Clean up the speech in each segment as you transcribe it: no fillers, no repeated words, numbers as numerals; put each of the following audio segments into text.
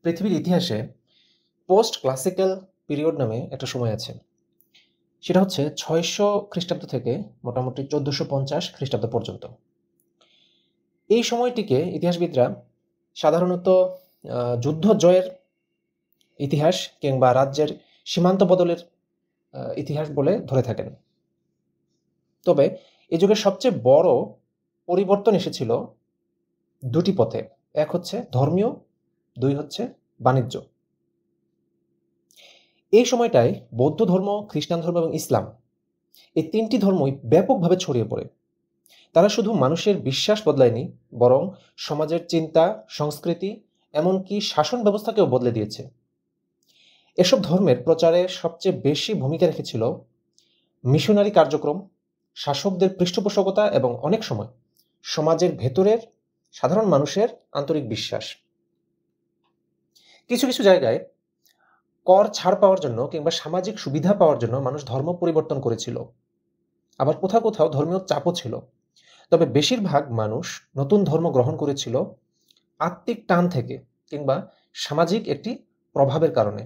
পৃথিবীর ইতিহাসে post classical period নামে একটা সময় আছে। সেটা হচ্ছে ৬০০ খ্রিস্টাব্দ থেকে মোটামুটি ১৪৫০ খ্রিস্টাব্দ পর্যন্ত। এই সময়টিকে ইতিহাসবিদরা সাধারণত যুদ্ধ জয়ের ইতিহাস কিংবা রাজ্যের সীমান্ত বদলের ইতিহাস বলে ধরে থাকেন। তবে এই যুগের সবচেয়ে বড় পরিবর্তন এসেছিল দুটি পথে। এক হচ্ছে ধর্মীয়, দুই হচ্ছে বাণিজ্য। এই সময়টায় বৌদ্ধ ধর্ম, খ্রিস্টান ধর্ম এবং ইসলাম এই তিনটি ধর্মই ব্যাপকভাবে ছড়িয়ে পড়ে। তারা শুধু মানুষের বিশ্বাস বদলায়নি, বরং সমাজের চিন্তা, সংস্কৃতি, এমনকি শাসন ব্যবস্থাকেও বদলে দিয়েছে। এসব ধর্মের প্রচারে সবচেয়ে বেশি ভূমিকা রেখেছিল মিশনারি কার্যক্রম, শাসকদের পৃষ্ঠপোষকতা এবং অনেক সময় সমাজের ভেতরের সাধারণ মানুষের আন্তরিক বিশ্বাস। কিছু কিছু জায়গায় কর ছাড় পাওয়ার জন্য কিংবা সামাজিক সুবিধা পাওয়ার জন্য মানুষ ধর্ম পরিবর্তন করেছিল। আবার কোথাও কোথাও ধর্মীয় চাপও ছিল। তবে বেশিরভাগ মানুষ নতুন ধর্ম গ্রহণ করেছিল আত্মিক টান থেকে কিংবা সামাজিক একটি প্রভাবের কারণে।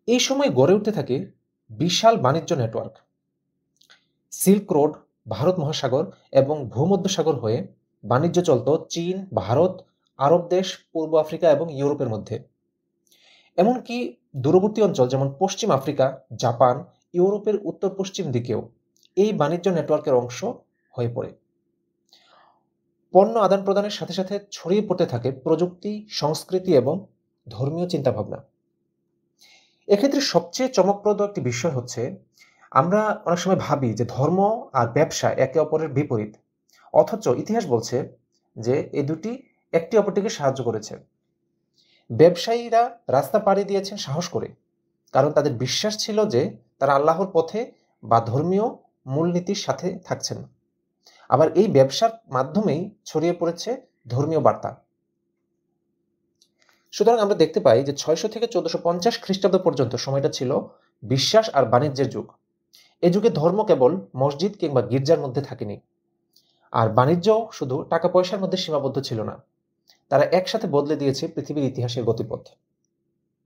এই সময় গড়ে উঠতে থাকে বিশাল বাণিজ্য নেটওয়ার্ক। সিল্ক রোড, ভারত মহাসাগর এবং ভূমধ্যসাগর হয়ে বাণিজ্য চলত চীন, ভারত, আরব দেশ, পূর্ব আফ্রিকা এবং ইউরোপের মধ্যে। এমনকি দূরবর্তী অঞ্চল যেমন পশ্চিম আফ্রিকা, জাপান, ইউরোপের উত্তর পশ্চিম দিকেও এই বাণিজ্য নেটওয়ার্কের অংশ হয়ে পড়ে। পণ্য আদান প্রদানের সাথে সাথে ছড়িয়ে পড়তে থাকে প্রযুক্তি, সংস্কৃতি এবং ধর্মীয় চিন্তাভাবনা। এক্ষেত্রে সবচেয়ে চমকপ্রদ একটি বিষয় হচ্ছে, আমরা অনেক সময় ভাবি যে ধর্ম আর ব্যবসা একে অপরের বিপরীত, অথচ ইতিহাস বলছে যে এই দুটি একটি অপরটিকে সাহায্য করেছে। ব্যবসায়ীরা রাস্তা পাড়ি দিয়েছেন সাহস করে, কারণ তাদের বিশ্বাস ছিল যে তারা আল্লাহর পথে বা ধর্মীয় মূলনীতির সাথে থাকছেন। আবার এই ব্যবসার মাধ্যমেই ছড়িয়ে পড়েছে ধর্মীয় বার্তা। সুতরাং আমরা দেখতে পাই যে ৬০০ থেকে ১৪৫০ খ্রিস্টাব্দ পর্যন্ত সময়টা ছিল বিশ্বাস আর বাণিজ্যের যুগ। এ যুগে ধর্ম কেবল মসজিদ কিংবা গির্জার মধ্যে থাকেনি, আর বাণিজ্য শুধু টাকা পয়সার মধ্যে সীমাবদ্ধ ছিল না। তারা একসাথে বদলে দিয়েছে পৃথিবীর ইতিহাসের গতিপথ।